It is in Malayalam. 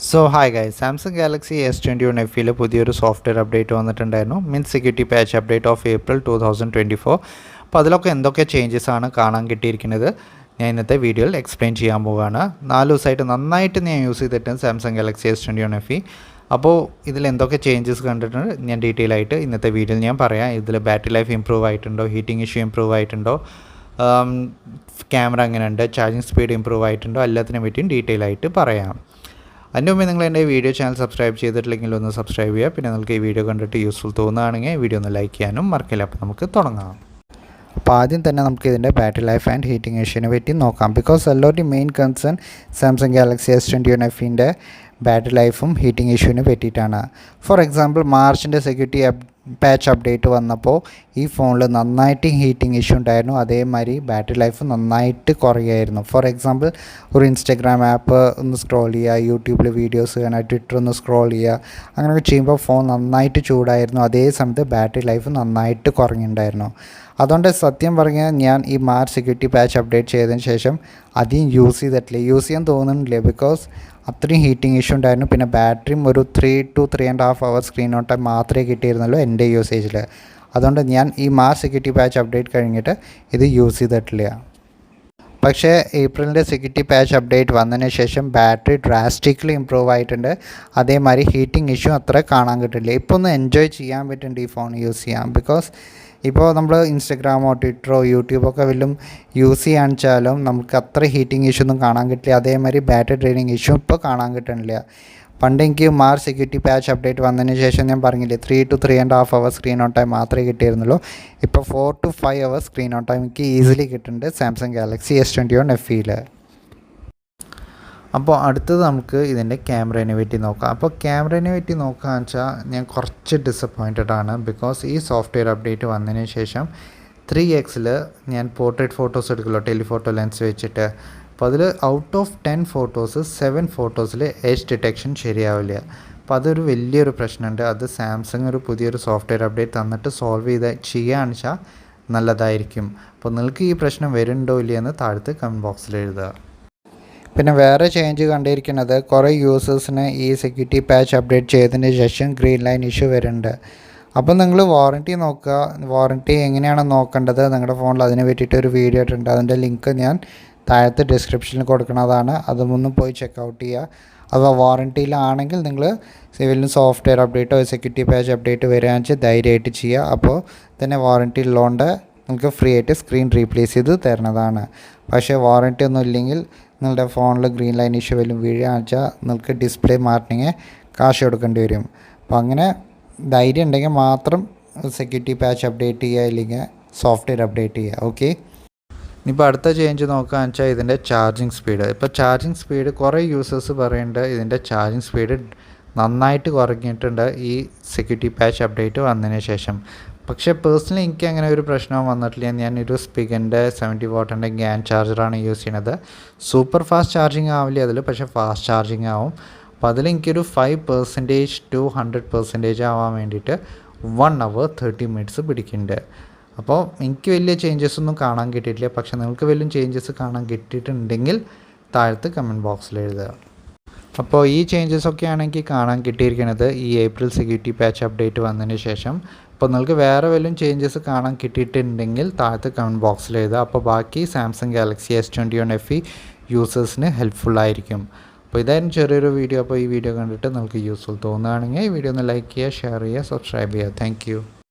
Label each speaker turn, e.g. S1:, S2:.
S1: So hi guys, Samsung Galaxy S21 FEയിൽ പുതിയൊരു സോഫ്റ്റ്വെയർ അപ്ഡേറ്റ് വന്നിട്ടുണ്ടായിരുന്നു. Security patch update of April 2024. അപ്പോൾ അതിലൊക്കെ എന്തൊക്കെ ചേഞ്ചസ് ആണ് കാണാൻ കിട്ടിയിരിക്കുന്നത് ഞാൻ ഇന്നത്തെ വീഡിയോയിൽ എക്സ്പ്ലെയിൻ ചെയ്യാൻ പോവുകയാണ്. 4 ദിവസമായിട്ട് നന്നായിട്ട് ഞാൻ യൂസ് ചെയ്തിട്ടുണ്ട് സാംസങ് ഗാലക്സി S21 FE. അപ്പോൾ ഇതിൽ എന്തൊക്കെ ചേഞ്ചസ് കണ്ടിട്ടുണ്ട് ഞാൻ ഡീറ്റെയിൽ ആയിട്ട് ഇന്നത്തെ വീഡിയോയിൽ ഞാൻ പറയാം. ഇതിൽ ബാറ്ററി ലൈഫ് ഇമ്പ്രൂവ് ആയിട്ടുണ്ടോ, ഹീറ്റിംഗ് ഇഷ്യൂ ഇമ്പ്രൂവ് ആയിട്ടുണ്ടോ, ക്യാമറ എങ്ങനെയുണ്ട്, ചാർജിങ് സ്പീഡ് ഇമ്പ്രൂവ് ആയിട്ടുണ്ടോ, എല്ലാത്തിനെ പറ്റിയും ഡീറ്റെയിൽ ആയിട്ട് പറയാം. അതിൻ്റെ മുമ്പ് നിങ്ങൾ എൻ്റെ വീഡിയോ ചാനൽ സബ്സ്ക്രൈബ് ചെയ്തിട്ടില്ലെങ്കിൽ ഒന്ന് സബ്സ്ക്രൈബ് ചെയ്യുക. പിന്നെ നിങ്ങൾക്ക് ഈ വീഡിയോ കണ്ടിട്ട് യൂസ്ഫുൾ തോന്നുകയാണെങ്കിൽ വീഡിയോ ഒന്ന് ലൈക്ക് ചെയ്യാനും മറക്കില്ല. അപ്പോൾ നമുക്ക് തുടങ്ങാം. അപ്പോൾ ആദ്യം തന്നെ നമുക്ക് ഇതിൻ്റെ ബാറ്ററി ലൈഫ് ആൻഡ് ഹീറ്റിംഗ് ഇഷ്യൂവിനെ പറ്റി നോക്കാം. ബിക്കോസ് എല്ലാവരുടെയും main concern Samsung Galaxy S21 FEൻ്റെ ബാറ്ററി ലൈഫും ഹീറ്റിംഗ് ഇഷ്യൂവിനെ പറ്റിയിട്ടാണ്. ഫോർ എക്സാമ്പിൾ മാർച്ചിൻ്റെ സെക്യൂരിറ്റി പാച്ച് അപ്ഡേറ്റ് വന്നപ്പോൾ ഈ ഫോണിൽ നന്നായിട്ട് ഹീറ്റിംഗ് ഇഷ്യൂ ഉണ്ടായിരുന്നു. അതേമാതിരി ബാറ്ററി ലൈഫ് നന്നായിട്ട് കുറയായിരുന്നു. ഫോർ എക്സാമ്പിൾ ഒരു ഇൻസ്റ്റഗ്രാം ആപ്പ് ഒന്ന് സ്ക്രോൾ ചെയ്യുക, യൂട്യൂബിൽ വീഡിയോസ് കാണുക, ട്വിറ്റർ ഒന്ന് സ്ക്രോൾ ചെയ്യുക, അങ്ങനെയൊക്കെ ചെയ്യുമ്പോൾ ഫോൺ നന്നായിട്ട് ചൂടായിരുന്നു. അതേ സമയത്ത് ബാറ്ററി ലൈഫ് നന്നായിട്ട് കുറഞ്ഞിട്ടുണ്ടായിരുന്നു. അതുകൊണ്ട് സത്യം പറഞ്ഞാൽ ഞാൻ ഈ മാർച്ച് സെക്യൂരിറ്റി പാച്ച് അപ്ഡേറ്റ് ചെയ്തതിന് ശേഷം അധികം യൂസ് ചെയ്യാൻ തോന്നുന്നില്ല. ബിക്കോസ് അത്രയും ഹീറ്റിംഗ് ഇഷ്യൂ ഉണ്ടായിരുന്നു. പിന്നെ ബാറ്ററിയും ഒരു 3 to 3.5 hours screen on time മാത്രമേ കിട്ടിയിരുന്നുള്ളൂ എൻ്റെ യൂസേജിൽ. അതുകൊണ്ട് ഞാൻ ഈ മാർച്ച് സെക്യൂരിറ്റി പാച്ച് അപ്ഡേറ്റ് കഴിഞ്ഞിട്ട് ഇത് യൂസ് ചെയ്തിട്ടില്ല. പക്ഷേ ഏപ്രിലിൻ്റെ സെക്യൂരിറ്റി പാച്ച് അപ്ഡേറ്റ് വന്നതിന് ശേഷം ബാറ്ററി ഡ്രാസ്റ്റിക്കലി ഇമ്പ്രൂവ് ആയിട്ടുണ്ട്. അതേമാതിരി ഹീറ്റിംഗ് ഇഷ്യൂ അത്ര കാണാൻ കിട്ടില്ല. ഇപ്പോൾ ഒന്ന് എൻജോയ് ചെയ്യാൻ പറ്റുന്നുണ്ട് ഈ ഫോൺ യൂസ് ചെയ്യാം. ബിക്കോസ് ഇപ്പോൾ നമ്മൾ ഇൻസ്റ്റഗ്രാമോ ട്വിറ്ററോ യൂട്യൂബൊക്കെ വല്ലതും യൂസ് ചെയ്യാന്ന് വെച്ചാലും നമുക്ക് അത്ര ഹീറ്റിംഗ് ഇഷ്യൂ ഒന്നും കാണാൻ കിട്ടില്ല. അതേമാതിരി ബാറ്ററി ഡ്രെയിനിങ് ഇഷ്യൂ ഇപ്പോൾ കാണാൻ കിട്ടുന്നില്ല. പണ്ട് എനിക്ക് മാർച്ച് സെക്യൂരിറ്റി പാച്ച് അപ്ഡേറ്റ് വന്നതിന് ശേഷം ഞാൻ പറഞ്ഞില്ലേ 3 to 3.5 hours screen on time മാത്രമേ കിട്ടിയിരുന്നുള്ളൂ. ഇപ്പോൾ 4 to 5 hours screen on time എനിക്ക് ഈസിലി കിട്ടുന്നുണ്ട് സാംസങ് ഗാലക്സി S21 FEയിൽ. അപ്പോൾ അടുത്തത് നമുക്ക് ഇതിൻ്റെ ക്യാമറേനെ പറ്റി നോക്കാം. അപ്പോൾ ക്യാമറേനെ പറ്റി നോക്കുകയെന്ന് വെച്ചാൽ ഞാൻ കുറച്ച് ഡിസപ്പോയിൻറ്റഡ് ആണ്. ബിക്കോസ് ഈ സോഫ്റ്റ്വെയർ അപ്ഡേറ്റ് വന്നതിന് ശേഷം 3x ഞാൻ പോർട്രേറ്റ് ഫോട്ടോസ് എടുക്കുമല്ലോ ടെലിഫോട്ടോ ലെൻസ് വെച്ചിട്ട്. അപ്പോൾ അതിൽ ഔട്ട് ഓഫ് 10 ഫോട്ടോസ് 7 ഫോട്ടോസിൽ എഡ്ജ് ഡിറ്റക്ഷൻ ശരിയാവില്ല. അപ്പോൾ അതൊരു വലിയൊരു പ്രശ്നമുണ്ട്. അത് സാംസങ് ഒരു പുതിയൊരു സോഫ്റ്റ്വെയർ അപ്ഡേറ്റ് തന്നിട്ട് സോൾവ് ചെയ്യുകയാണെന്ന് വെച്ചാൽ നല്ലതായിരിക്കും. അപ്പോൾ നിങ്ങൾക്ക് ഈ പ്രശ്നം വരുന്നുണ്ടോ ഇല്ലയെന്ന് താഴത്ത് കമൻറ്റ് ബോക്സിൽ എഴുതുക. പിന്നെ വേറെ ചേഞ്ച് കണ്ടിരിക്കുന്നത് കുറേ യൂസേഴ്സിന് ഈ സെക്യൂരിറ്റി പാച്ച് അപ്ഡേറ്റ് ചെയ്തതിന് ശേഷം ഗ്രീൻ ലൈൻ ഇഷ്യൂ വരുന്നുണ്ട്. അപ്പോൾ നിങ്ങൾ വാറൻറ്റി നോക്കുക. വാറൻറ്റി എങ്ങനെയാണ് നോക്കേണ്ടത് നിങ്ങളുടെ ഫോണിൽ അതിനെ പറ്റിയിട്ട് ഒരു വീഡിയോ ഇട്ടുണ്ട്. അതിൻ്റെ ലിങ്ക് ഞാൻ താഴത്തെ ഡിസ്ക്രിപ്ഷനിൽ കൊടുക്കുന്നതാണ്. അതൊന്ന് പോയി ചെക്കൗട്ട് ചെയ്യുക. അഥവാ വാറൻറ്റിയിലാണെങ്കിൽ നിങ്ങൾ സിവിലിന് സോഫ്റ്റ്വെയർ അപ്ഡേറ്റോ സെക്യൂരിറ്റി പാച്ച് അപ്ഡേറ്റ് വരികയാണെന്ന് വെച്ചാൽ ധൈര്യമായിട്ട് ചെയ്യുക. അപ്പോൾ തന്നെ വാറൻറ്റി ഉള്ളതുകൊണ്ട് നിങ്ങൾക്ക് ഫ്രീ ആയിട്ട് സ്ക്രീൻ റീപ്ലേസ് ചെയ്ത് തരുന്നതാണ്. പക്ഷേ വാറൻറ്റി ഒന്നും ഇല്ലെങ്കിൽ നിങ്ങളുടെ ഫോണിൽ ഗ്രീൻ ലൈൻ ഇഷ്യൂ വല്ലതും വീഴുകയാണെന്ന് വെച്ചാൽ നിങ്ങൾക്ക് ഡിസ്പ്ലേ മാറ്റണമെങ്കിൽ കാശ് കൊടുക്കേണ്ടി വരും. അപ്പോൾ അങ്ങനെ ധൈര്യം ഉണ്ടെങ്കിൽ മാത്രം സെക്യൂരിറ്റി പാച്ച് അപ്ഡേറ്റ് ചെയ്യുക, ഇല്ലെങ്കിൽ സോഫ്റ്റ്വെയർ അപ്ഡേറ്റ് ചെയ്യുക. ഓക്കെ, ഇനിയിപ്പോൾ അടുത്ത ചേഞ്ച് നോക്കുകയെന്ന് വെച്ചാൽ ഇതിൻ്റെ ചാർജിങ് സ്പീഡ്. ഇപ്പോൾ ചാർജിങ് സ്പീഡ് കുറേ യൂസേഴ്സ് പറയുന്നുണ്ട് ഇതിൻ്റെ ചാർജിങ് സ്പീഡ് നന്നായിട്ട് കുറഞ്ഞിട്ടുണ്ട് ഈ സെക്യൂരിറ്റി പാച്ച് അപ്ഡേറ്റ് വന്നതിന് ശേഷം. പക്ഷേ പേഴ്സണലി എനിക്ക് അങ്ങനെ ഒരു പ്രശ്നവും വന്നിട്ടില്ല. ഞാനൊരു സ്പിഗൻ്റെ 70 വാട്ടിൻ്റെ ഗ്യാൻ ചാർജറാണ് യൂസ് ചെയ്യുന്നത്. സൂപ്പർ ഫാസ്റ്റ് ചാർജിങ് ആവില്ല അതിൽ, പക്ഷേ ഫാസ്റ്റ് ചാർജിങ് ആവും. അപ്പോൾ അതിൽ എനിക്കൊരു 5% to 100% ആവാൻ വേണ്ടിയിട്ട് 1 hour 30 minutes പിടിക്കുന്നുണ്ട്. അപ്പോൾ എനിക്ക് വലിയ ചേഞ്ചസ് ഒന്നും കാണാൻ കിട്ടിയിട്ടില്ല. പക്ഷേ നിങ്ങൾക്ക് വലിയ ചേഞ്ചസ് കാണാൻ കിട്ടിയിട്ടുണ്ടെങ്കിൽ താഴത്ത് കമൻറ്റ് ബോക്സിൽ എഴുതുക. അപ്പോൾ ഈ ചേഞ്ചസ് ഒക്കെ ആണെങ്കിൽ കാണാൻ കിട്ടിയിരിക്കുന്നത് ഈ ഏപ്രിൽ സെക്യൂരിറ്റി പാച്ച് അപ്ഡേറ്റ് വന്നതിന് ശേഷം. അപ്പോൾ നിങ്ങൾക്ക് വേറെ വല്ലതും ചേഞ്ചസ് കാണാൻ കിട്ടിയിട്ടുണ്ടെങ്കിൽ താഴത്ത് കമൻറ്റ് ബോക്സിൽ എഴുതുക. അപ്പോൾ ബാക്കി സാംസങ് ഗാലക്സി S21 FE യൂസേഴ്സിന് ഹെൽപ്ഫുള്ളായിരിക്കും. അപ്പോൾ ഇതായിരുന്നു ചെറിയൊരു വീഡിയോ. അപ്പോൾ ഈ വീഡിയോ കണ്ടിട്ട് നിങ്ങൾക്ക് യൂസ്ഫുൾ തോന്നുകയാണെങ്കിൽ ഈ വീഡിയോ ഒന്ന് ലൈക്ക് ചെയ്യുക, ഷെയർ ചെയ്യുക, സബ്സ്ക്രൈബ് ചെയ്യുക. താങ്ക്